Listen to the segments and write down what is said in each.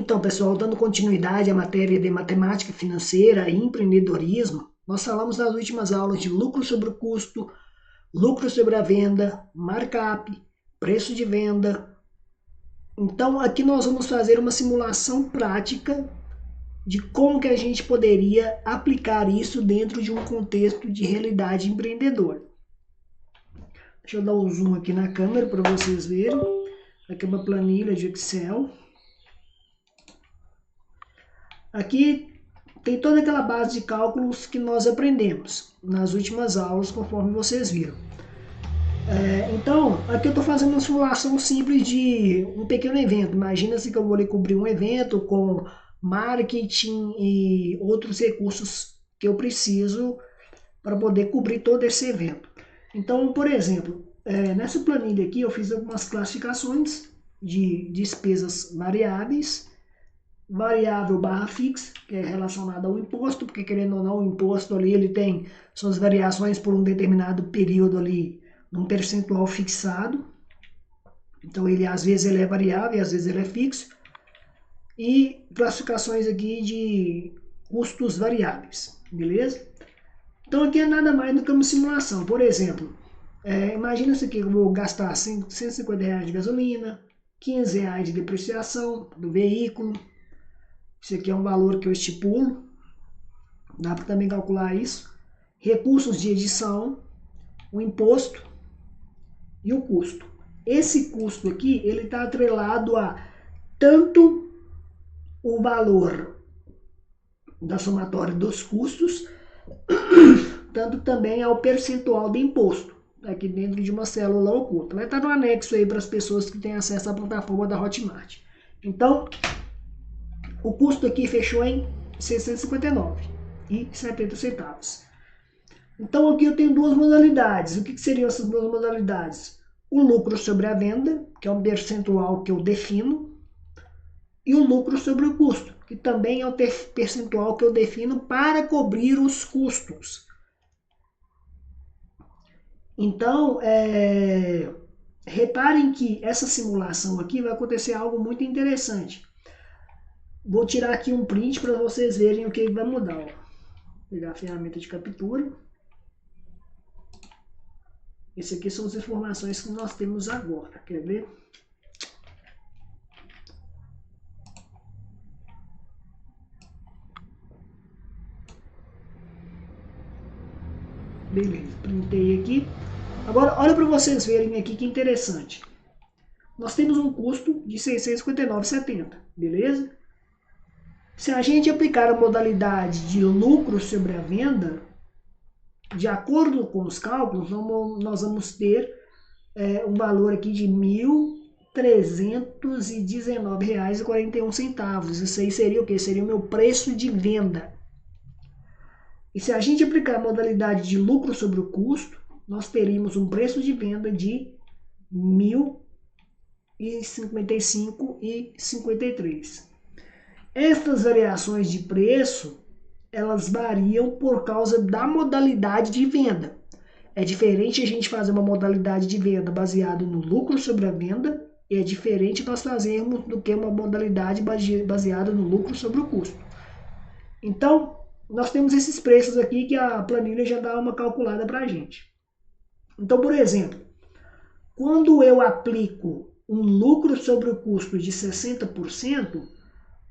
Então, pessoal, dando continuidade à matéria de matemática financeira e empreendedorismo, nós falamos nas últimas aulas de lucro sobre o custo, lucro sobre a venda, markup, preço de venda. Então, aqui nós vamos fazer uma simulação prática de como que a gente poderia aplicar isso dentro de um contexto de realidade empreendedora. Deixa eu dar um zoom aqui na câmera para vocês verem. Aqui é uma planilha de Excel. Aqui tem toda aquela base de cálculos que nós aprendemos nas últimas aulas, conforme vocês viram. Então, aqui eu estou fazendo uma simulação simples de um pequeno evento. Imagina-se que eu vou ali cobrir um evento com marketing e outros recursos que eu preciso para poder cobrir todo esse evento. Então, por exemplo, nessa planilha aqui eu fiz algumas classificações de despesas variáveis, variável barra fixa, que é relacionada ao imposto, porque querendo ou não, o imposto ali ele tem suas variações por um determinado período ali, num percentual fixado. Então ele às vezes ele é variável, às vezes ele é fixo. E classificações aqui de custos variáveis, beleza? Então aqui é nada mais do que uma simulação. Por exemplo, imagina-se que eu vou gastar R$150 de gasolina, R$15 de depreciação do veículo. Isso aqui é um valor que eu estipulo. Dá para também calcular isso. Recursos de edição, o imposto e o custo. Esse custo aqui, ele está atrelado a tanto o valor da somatória dos custos, tanto também ao percentual de imposto, aqui dentro de uma célula oculta. Vai estar no anexo aí para as pessoas que têm acesso à plataforma da Hotmart. Então, o custo aqui fechou em R$ 659,70. Então aqui eu tenho duas modalidades. O que seriam essas duas modalidades? O lucro sobre a venda, que é um percentual que eu defino, e o lucro sobre o custo, que também é o percentual que eu defino para cobrir os custos. Então, reparem que essa simulação aqui vai acontecer algo muito interessante. Vou tirar aqui um print para vocês verem o que vai mudar. Ó. Vou pegar a ferramenta de captura. Esse aqui são as informações que nós temos agora. Quer ver? Beleza, printei aqui. Agora, olha para vocês verem aqui que interessante. Nós temos um custo de R$ 659,70, beleza? Se a gente aplicar a modalidade de lucro sobre a venda, de acordo com os cálculos, nós vamos ter um valor aqui de R$ 1.319,41. Isso aí seria o quê? Seria o meu preço de venda. E se a gente aplicar a modalidade de lucro sobre o custo, nós teríamos um preço de venda de R$ 1.055,53. Estas variações de preço, elas variam por causa da modalidade de venda. É diferente a gente fazer uma modalidade de venda baseada no lucro sobre a venda, e é diferente nós fazermos do que uma modalidade baseada no lucro sobre o custo. Então, nós temos esses preços aqui que a planilha já dá uma calculada para a gente. Então, por exemplo, quando eu aplico um lucro sobre o custo de 60%,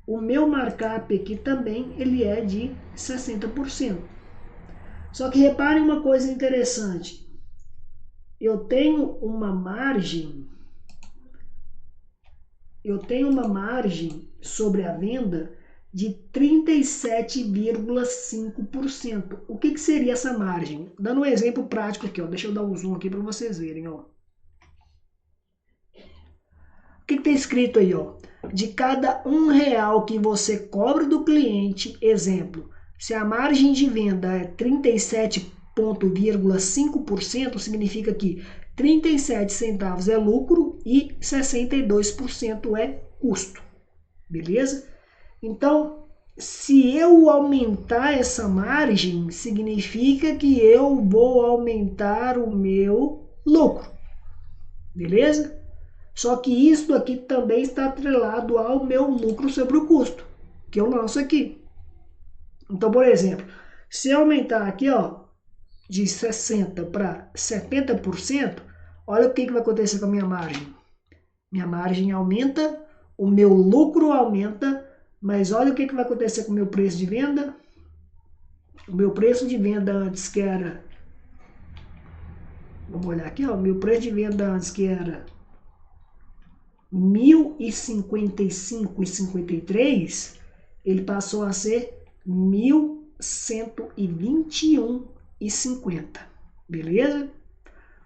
o meu markup aqui também ele é de 60%. Só que reparem uma coisa interessante. Eu tenho uma margem sobre a venda de 37,5%. O que seria essa margem? Dando um exemplo prático aqui, ó. Deixa eu dar um zoom aqui para vocês verem. Ó. O que está escrito aí? Ó? De cada R$1 que você cobra do cliente, exemplo, se a margem de venda é 37,5%, significa que 37 centavos é lucro e 62% é custo. Beleza? Então, se eu aumentar essa margem, significa que eu vou aumentar o meu lucro. Beleza? Só que isso aqui também está atrelado ao meu lucro sobre o custo, que eu lanço aqui. Então, por exemplo, se eu aumentar aqui, ó, de 60% para 70%, olha o que vai acontecer com a minha margem. Minha margem aumenta, o meu lucro aumenta, mas olha o que vai acontecer com o meu preço de venda. O meu preço de venda antes que era... Vamos olhar aqui, ó. Meu preço de venda antes que era 1.055,53, ele passou a ser 1.121,50. Beleza?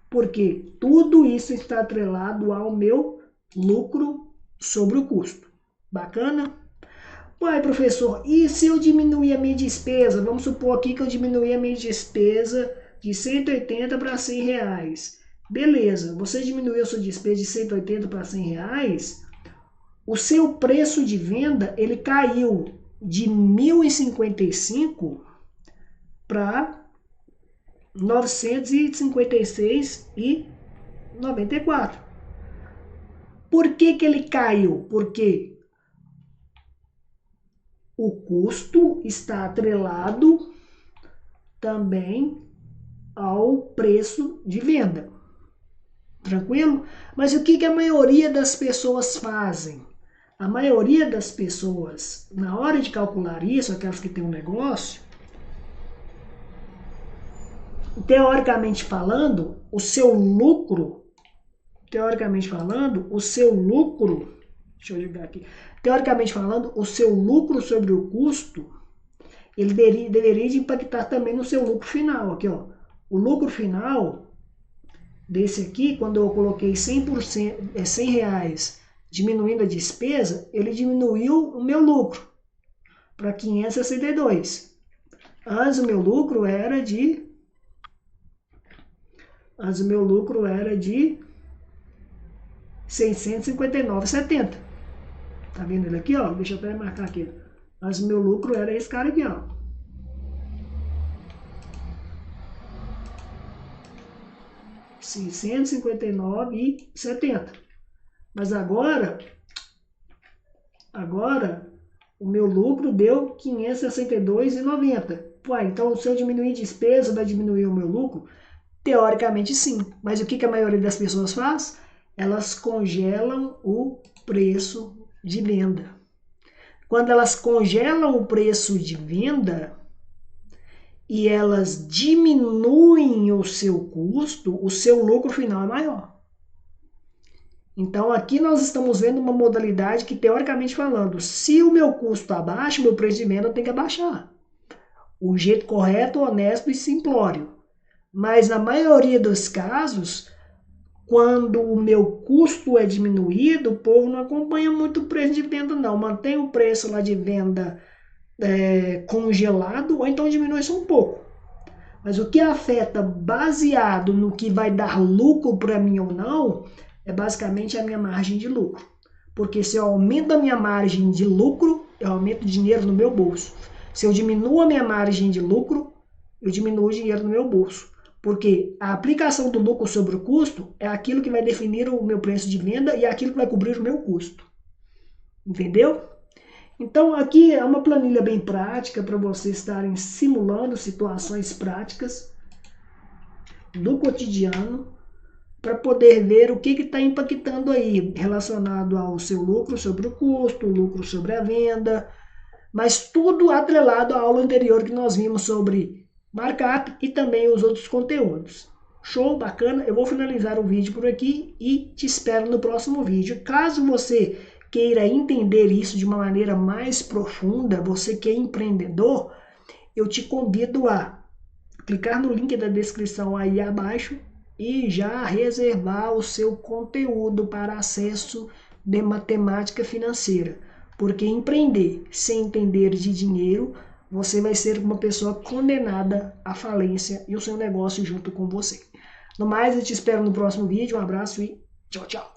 Porque tudo isso está atrelado ao meu lucro sobre o custo. Bacana? Uai, professor, e se eu diminuir a minha despesa? Vamos supor aqui que eu diminuir a minha despesa de 180 para 100 reais. Beleza, você diminuiu a sua despesa de 180 para 100 reais, o seu preço de venda ele caiu de 1.055 para 956,94. Por que ele caiu? Porque o custo está atrelado também ao preço de venda. Tranquilo? Mas o que a maioria das pessoas fazem? A maioria das pessoas, na hora de calcular isso, aquelas que têm um negócio, teoricamente falando, o seu lucro, deixa eu ligar aqui, teoricamente falando, o seu lucro sobre o custo, ele deveria de impactar também no seu lucro final. Aqui, ó, o lucro final desse aqui, quando eu coloquei 100%, 100 reais diminuindo a despesa, ele diminuiu o meu lucro para 562. Antes o meu lucro era de 659,70. Tá vendo ele aqui, ó? Deixa eu até marcar aqui. Mas o meu lucro era esse cara aqui, ó. 659,70. Mas agora o meu lucro deu 562,90. Ué, então se eu diminuir despesa, vai diminuir o meu lucro? Teoricamente sim. Mas o que a maioria das pessoas faz? Elas congelam o preço de venda. Quando elas congelam o preço de venda e elas diminuem o seu custo, o seu lucro final é maior. Então aqui nós estamos vendo uma modalidade que, teoricamente falando, se o meu custo abaixa, o meu preço de venda tem que abaixar. O jeito correto, honesto e simplório. Mas na maioria dos casos, quando o meu custo é diminuído, o povo não acompanha muito o preço de venda não. Mantém o preço lá de venda congelado ou então diminui só um pouco. Mas o que afeta baseado no que vai dar lucro para mim ou não é basicamente a minha margem de lucro. Porque se eu aumento a minha margem de lucro, eu aumento dinheiro no meu bolso. Se eu diminuo a minha margem de lucro, eu diminuo o dinheiro no meu bolso. Porque a aplicação do lucro sobre o custo é aquilo que vai definir o meu preço de venda e é aquilo que vai cobrir o meu custo. Entendeu? Então aqui é uma planilha bem prática para vocês estarem simulando situações práticas do cotidiano para poder ver o que está impactando aí relacionado ao seu lucro sobre o custo, lucro sobre a venda, mas tudo atrelado à aula anterior que nós vimos sobre markup e também os outros conteúdos. Show, bacana? Eu vou finalizar o vídeo por aqui e te espero no próximo vídeo. Caso você queira entender isso de uma maneira mais profunda, você que é empreendedor, eu te convido a clicar no link da descrição aí abaixo e já reservar o seu conteúdo para acesso de matemática financeira. Porque empreender sem entender de dinheiro, você vai ser uma pessoa condenada à falência e o seu negócio junto com você. No mais, eu te espero no próximo vídeo. Um abraço e tchau, tchau.